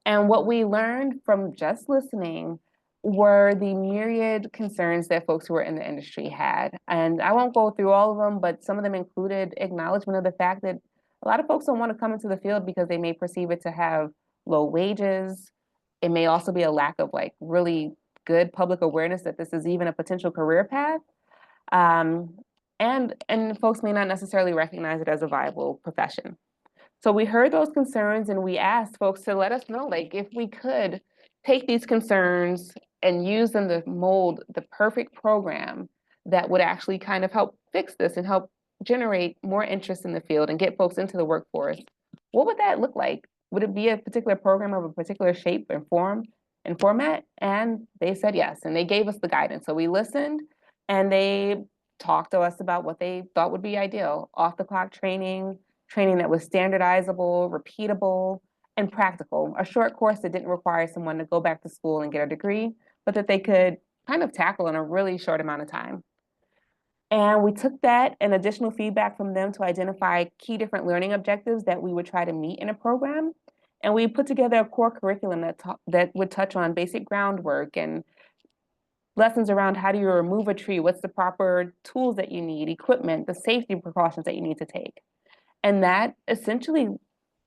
And what we learned from just listening were the myriad concerns that folks who were in the industry had. And I won't go through all of them, but some of them included acknowledgement of the fact that a lot of folks don't want to come into the field because they may perceive it to have low wages. It may also be a lack of like really good public awareness that this is even a potential career path. And folks may not necessarily recognize it as a viable profession. So we heard those concerns and we asked folks to let us know, like, if we could take these concerns and use them to mold the perfect program that would actually kind of help fix this and help generate more interest in the field and get folks into the workforce, what would that look like? Would it be a particular program of a particular shape and form and format? And they said yes, and they gave us the guidance. So we listened and they talked to us about what they thought would be ideal: off the clock training, training that was standardizable, repeatable, and practical. A short course that didn't require someone to go back to school and get a degree, but that they could kind of tackle in a really short amount of time. And we took that and additional feedback from them to identify key different learning objectives that we would try to meet in a program. And we put together a core curriculum that would touch on basic groundwork and lessons around how do you remove a tree, what's the proper tools that you need, equipment, the safety precautions that you need to take. And that essentially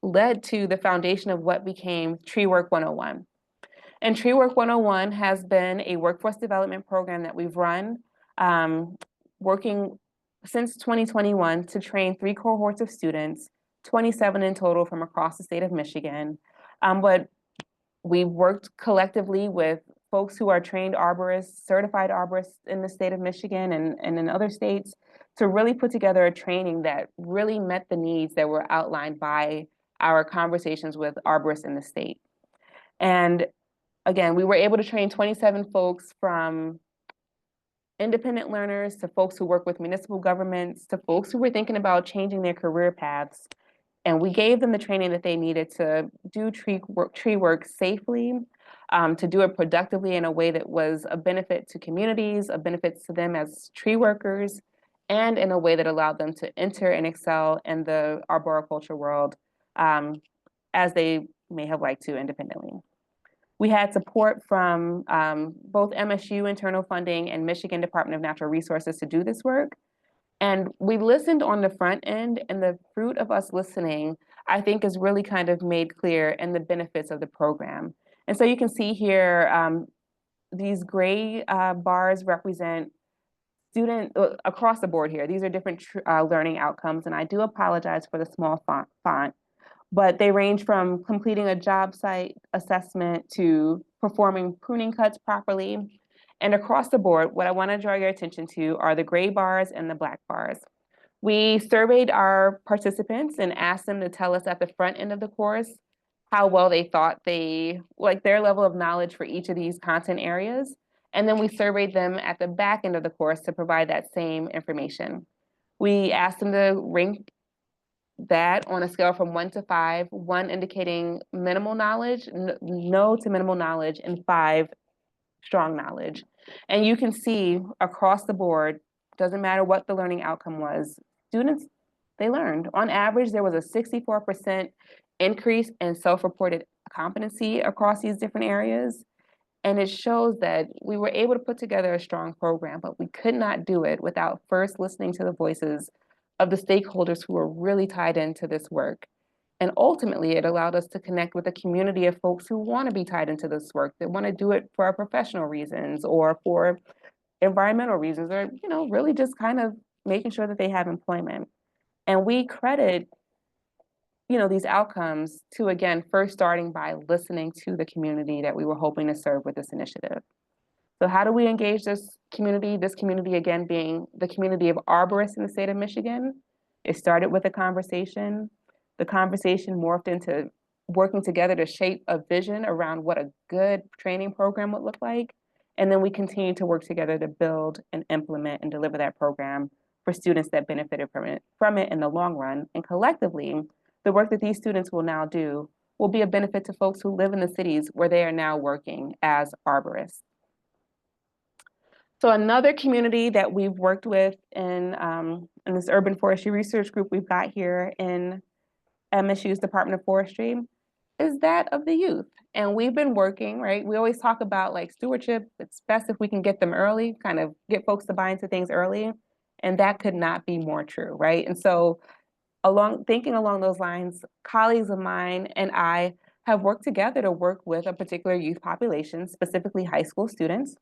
led to the foundation of what became Tree Work 101. And Tree Work 101 has been a workforce development program that we've run, working since 2021 to train 3 cohorts of students, 27 in total from across the state of Michigan. But we've worked collectively with folks who are trained arborists, certified arborists in the state of Michigan and in other states to really put together a training that really met the needs that were outlined by our conversations with arborists in the state. And again, we were able to train 27 folks, from independent learners to folks who work with municipal governments to folks who were thinking about changing their career paths. And we gave them the training that they needed to do tree work safely, to do it productively in a way that was a benefit to communities, a benefit to them as tree workers, and in a way that allowed them to enter and excel in the arboriculture world as they may have liked to independently. We had support from both MSU internal funding and Michigan Department of Natural Resources to do this work. And we listened on the front end, and the fruit of us listening I think is really kind of made clear in the benefits of the program. And so you can see here, these gray bars represent student across the board here. These are different learning outcomes, and I do apologize for the small font, but they range from completing a job site assessment to performing pruning cuts properly. And across the board, what I want to draw your attention to are the gray bars and the black bars. We surveyed our participants and asked them to tell us at the front end of the course how well they thought like their level of knowledge for each of these content areas. And then we surveyed them at the back end of the course to provide that same information. We asked them to rank that on a scale from 1 to 5, 1 indicating minimal knowledge, no to minimal knowledge, and 5 strong knowledge. And you can see across the board, doesn't matter what the learning outcome was, students, they learned. On average, there was a 64% increase in self-reported competency across these different areas. And it shows that we were able to put together a strong program, but we could not do it without first listening to the voices of the stakeholders who were really tied into this work. And ultimately, it allowed us to connect with a community of folks who want to be tied into this work, that want to do it for professional reasons or for environmental reasons, or really just kind of making sure that they have employment. And we credit these outcomes to, again, first starting by listening to the community that we were hoping to serve with this initiative. So how do we engage this community? This community, again, being the community of arborists in the state of Michigan. It started with a conversation. The conversation morphed into working together to shape a vision around what a good training program would look like. And then we continue to work together to build and implement and deliver that program for students that benefited from it in the long run. And collectively, the work that these students will now do will be a benefit to folks who live in the cities where they are now working as arborists. So another community that we've worked with in this urban forestry research group we've got here in MSU's Department of Forestry is that of the youth. And we've been working, right? We always talk about like stewardship. It's best if we can get them early, kind of get folks to buy into things early. And that could not be more true, right? And so thinking along those lines, colleagues of mine and I have worked together to work with a particular youth population, specifically high school students.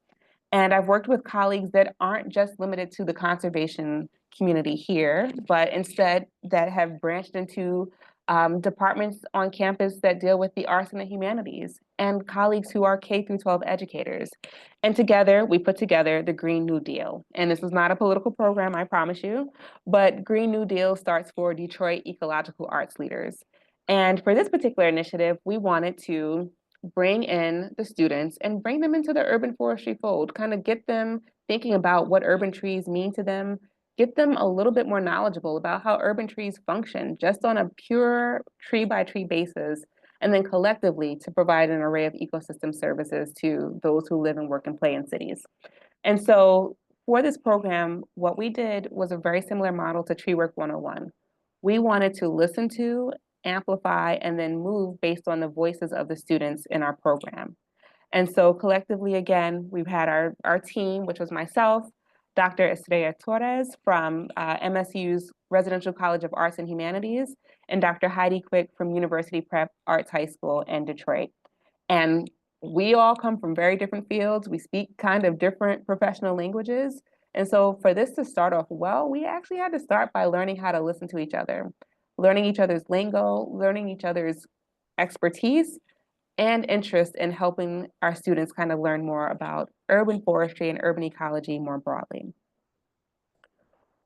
And I've worked with colleagues that aren't just limited to the conservation community here, but instead that have branched into departments on campus that deal with the arts and the humanities, and colleagues who are K through 12 educators. And together, we put together the Green New Deal. And this is not a political program, I promise you, but Green New Deal starts for Detroit Ecological Arts Leaders. And for this particular initiative, we wanted to bring in the students and bring them into the urban forestry fold, kind of get them thinking about what urban trees mean to them, get them a little bit more knowledgeable about how urban trees function just on a pure tree by tree basis, and then collectively to provide an array of ecosystem services to those who live and work and play in cities. And so for this program, what we did was a very similar model to Tree Work 101. We wanted to listen to, amplify, and then move based on the voices of the students in our program. And so collectively, again, we've had our team, which was myself, Dr. Estrella Torres from MSU's Residential College of Arts and Humanities, and Dr. Heidi Quick from University Prep Arts High School in Detroit. And we all come from very different fields. We speak kind of different professional languages. And so for this to start off well, we actually had to start by learning how to listen to each other, learning each other's lingo, learning each other's expertise, and interest in helping our students kind of learn more about urban forestry and urban ecology more broadly.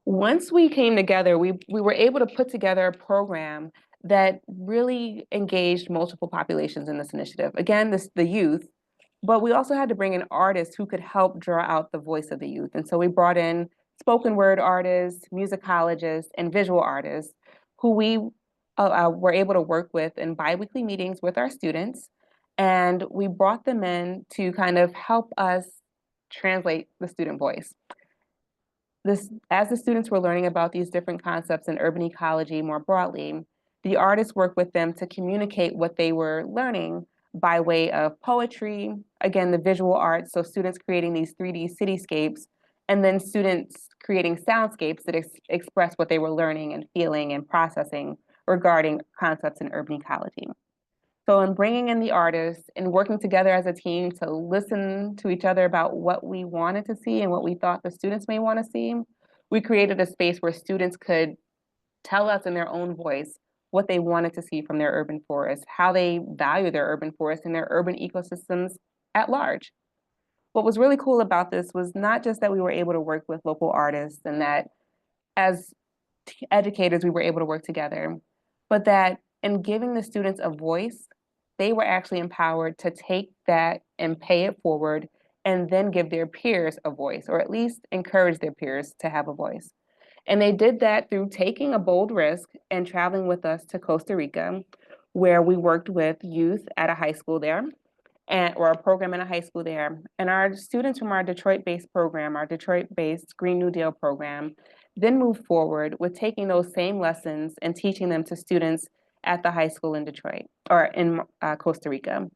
Once we came together, we were able to put together a program that really engaged multiple populations in this initiative. Again, the youth, but we also had to bring in artists who could help draw out the voice of the youth. And so we brought in spoken word artists, musicologists, and visual artists who we were able to work with in biweekly meetings with our students. And we brought them in to kind of help us translate the student voice. As the students were learning about these different concepts in urban ecology more broadly, the artists worked with them to communicate what they were learning by way of poetry, again, the visual arts, so students creating these 3D cityscapes, and then students creating soundscapes that express what they were learning and feeling and processing regarding concepts in urban ecology. So in bringing in the artists and working together as a team to listen to each other about what we wanted to see and what we thought the students may want to see, we created a space where students could tell us in their own voice what they wanted to see from their urban forests, how they value their urban forests and their urban ecosystems at large. What was really cool about this was not just that we were able to work with local artists and that as educators we were able to work together, but that in giving the students a voice, they were actually empowered to take that and pay it forward and then give their peers a voice, or at least encourage their peers to have a voice. And they did that through taking a bold risk and traveling with us to Costa Rica, where we worked with youth at a high school there or a program in a high school there. And our students from our Detroit-based program, our Detroit-based Green New Deal program, then moved forward with taking those same lessons and teaching them to students at the high school in Detroit or in Costa Rica.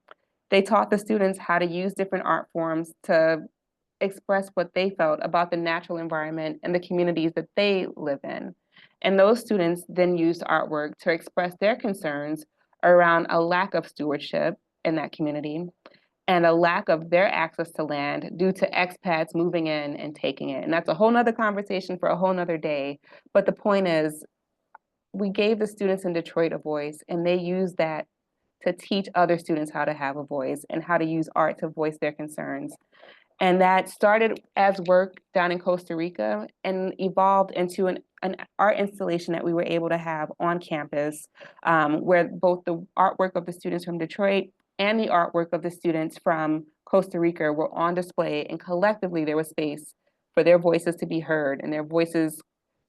They taught the students how to use different art forms to express what they felt about the natural environment and the communities that they live in. And those students then used artwork to express their concerns around a lack of stewardship in that community and a lack of their access to land due to expats moving in and taking it. And that's a whole nother conversation for a whole nother day. But the point is, we gave the students in Detroit a voice, and they used that to teach other students how to have a voice and how to use art to voice their concerns. And that started as work down in Costa Rica and evolved into an art installation that we were able to have on campus, where both the artwork of the students from Detroit and the artwork of the students from Costa Rica were on display, and collectively there was space for their voices to be heard, and their voices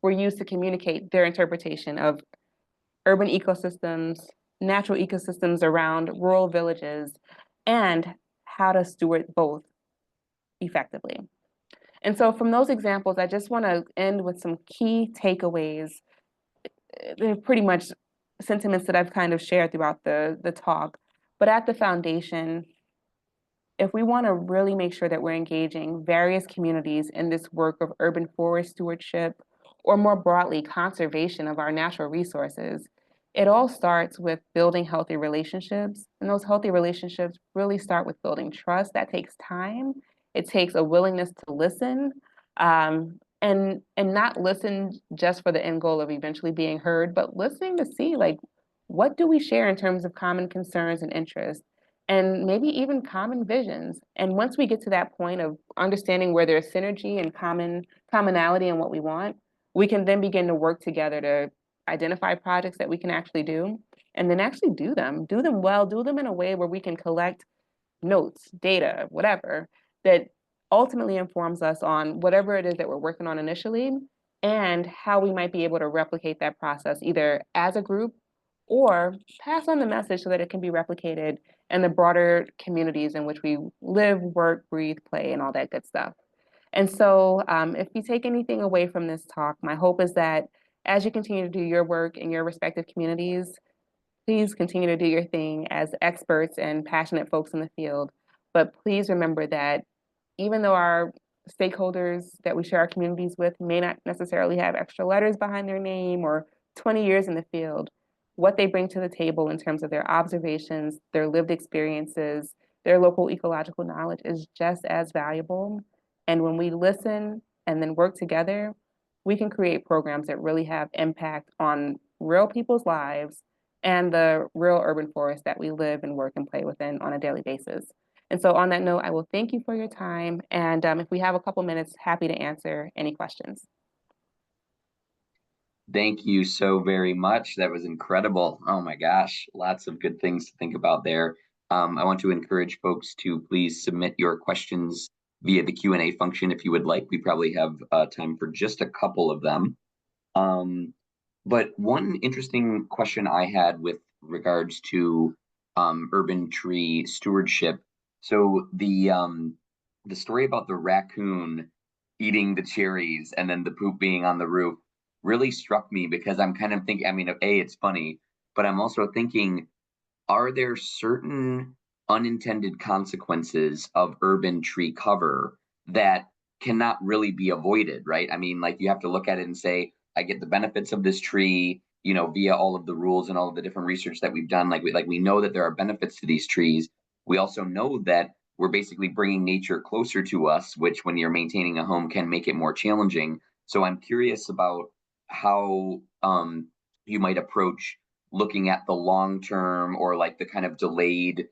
were used to communicate their interpretation of urban ecosystems, natural ecosystems around rural villages, and how to steward both effectively. And so from those examples, I just want to end with some key takeaways. They're pretty much sentiments that I've kind of shared throughout the talk. But at the foundation, if we want to really make sure that we're engaging various communities in this work of urban forest stewardship, or more broadly, conservation of our natural resources, it all starts with building healthy relationships. And those healthy relationships really start with building trust. That takes time. It takes a willingness to listen, and not listen just for the end goal of eventually being heard, but listening to see, like, what do we share in terms of common concerns and interests, and maybe even common visions. And once we get to that point of understanding where there's synergy and commonality in what we want, we can then begin to work together to identify projects that we can actually do, and then actually do them well, do them in a way where we can collect notes, data, whatever, that ultimately informs us on whatever it is that we're working on initially, and how we might be able to replicate that process either as a group or pass on the message so that it can be replicated in the broader communities in which we live, work, breathe, play, and all that good stuff. And so if you take anything away from this talk, my hope is that as you continue to do your work in your respective communities, please continue to do your thing as experts and passionate folks in the field. But please remember that even though our stakeholders that we share our communities with may not necessarily have extra letters behind their name or 20 years in the field, what they bring to the table in terms of their observations, their lived experiences, their local ecological knowledge is just as valuable. And when we listen and then work together, we can create programs that really have impact on real people's lives and the real urban forest that we live and work and play within on a daily basis. And so on that note, I will thank you for your time. And if we have a couple minutes, happy to answer any questions. Thank you so very much. That was incredible. Oh my gosh, lots of good things to think about there. I want to encourage folks to please submit your questions via the Q&A function if you would like. We probably have time for just a couple of them. But one interesting question I had with regards to urban tree stewardship. So the story about the raccoon eating the cherries and then the poop being on the roof really struck me because I'm kind of thinking, I mean, A, it's funny, but I'm also thinking, are there certain unintended consequences of urban tree cover that cannot really be avoided, right? I mean, like you have to look at it and say, I get the benefits of this tree. via all of the rules and all of the different research that we've done, like we know that there are benefits to these trees. We also know that we're basically bringing nature closer to us, which when you're maintaining a home can make it more challenging. So I'm curious about how you might approach looking at the long term or like the kind of delayed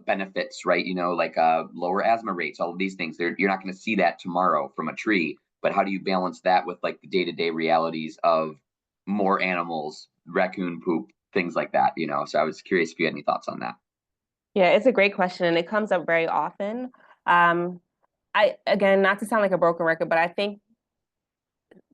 benefits, right? Like lower asthma rates, all of these things. You're not going to see that tomorrow from a tree, but how do you balance that with like the day to day realities of more animals, raccoon poop, things like that? So I was curious if you had any thoughts on that. Yeah, it's a great question, and it comes up very often. Um, I again, not to sound like a broken record, but I think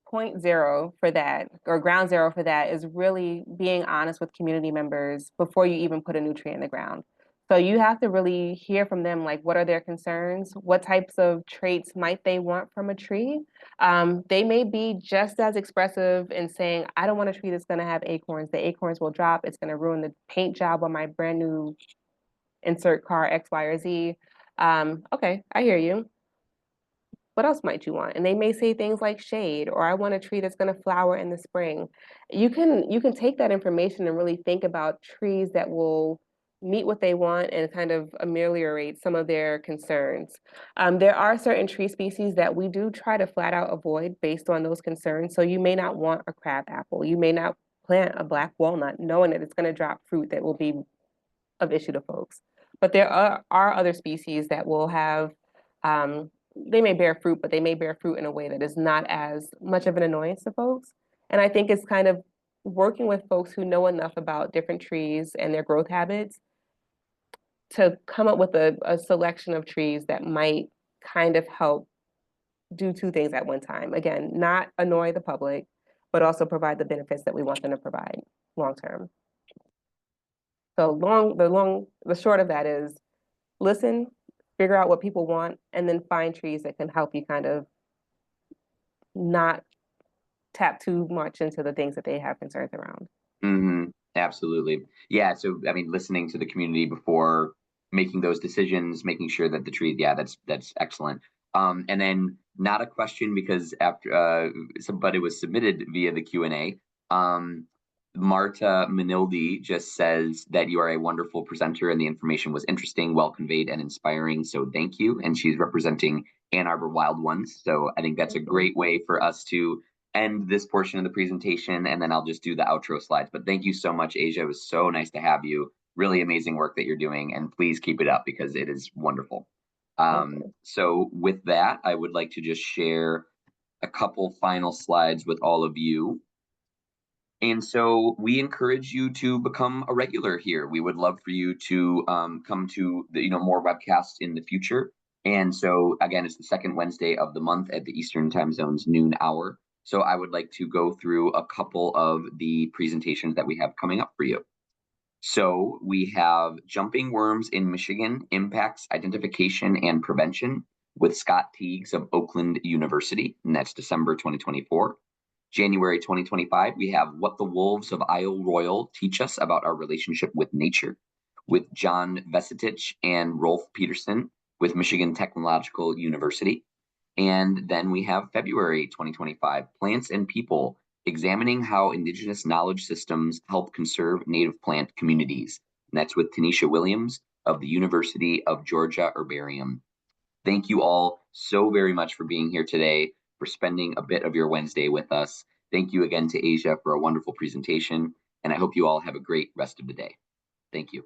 point zero for that, or ground zero for that, is really being honest with community members before you even put a new tree in the ground. So you have to really hear from them, like what are their concerns? What types of traits might they want from a tree? They may be just as expressive in saying, I don't want a tree that's going to have acorns. The acorns will drop. It's going to ruin the paint job on my brand new insert car X, Y, or Z. Okay, I hear you. What else might you want? And they may say things like shade, or I want a tree that's going to flower in the spring. You can take that information and really think about trees that will meet what they want and kind of ameliorate some of their concerns. There are certain tree species that we do try to flat out avoid based on those concerns. So you may not want a crab apple. You may not plant a black walnut, knowing that it's going to drop fruit that will be of issue to folks. But there are other species that will have, they may bear fruit, but they may bear fruit in a way that is not as much of an annoyance to folks. And I think it's kind of working with folks who know enough about different trees and their growth habits to come up with a selection of trees that might kind of help do two things at one time. Again, not annoy the public, but also provide the benefits that we want them to provide long term. So the short of that is listen, figure out what people want, and then find trees that can help you kind of not tap too much into the things that they have concerns around. Absolutely. Yeah. So, I mean, listening to the community before making those decisions, making sure that the tree, yeah, that's excellent. And then not a question because but it was submitted via the Q&A. Marta Manildi just says that you are a wonderful presenter and the information was interesting, well conveyed, and inspiring. So thank you. And she's representing Ann Arbor Wild Ones. So I think that's a great way for us to end this portion of the presentation, and then I'll just do the outro slides. But thank you so much, Asia. It was so nice to have you. Really amazing work that you're doing, and please keep it up because it is wonderful. Okay. So with that, I would like to just share a couple final slides with all of you. And so we encourage you to become a regular here. We would love for you to come to more webcasts in the future. And so again, it's the second Wednesday of the month at the Eastern Time Zone's noon hour. So I would like to go through a couple of the presentations that we have coming up for you. So we have Jumping Worms in Michigan, Impacts, Identification, and Prevention with Scott Teagues of Oakland University, and that's December 2024. January 2025, we have What the Wolves of Isle Royal Teach Us About Our Relationship with Nature with John Vesitich and Rolf Peterson with Michigan Technological University. And then we have February 2025, Plants and People, Examining How Indigenous Knowledge Systems Help Conserve Native Plant Communities. And that's with Tanisha Williams of the University of Georgia Herbarium. Thank you all so very much for being here today, for spending a bit of your Wednesday with us. Thank you again to Asia for a wonderful presentation, and I hope you all have a great rest of the day. Thank you.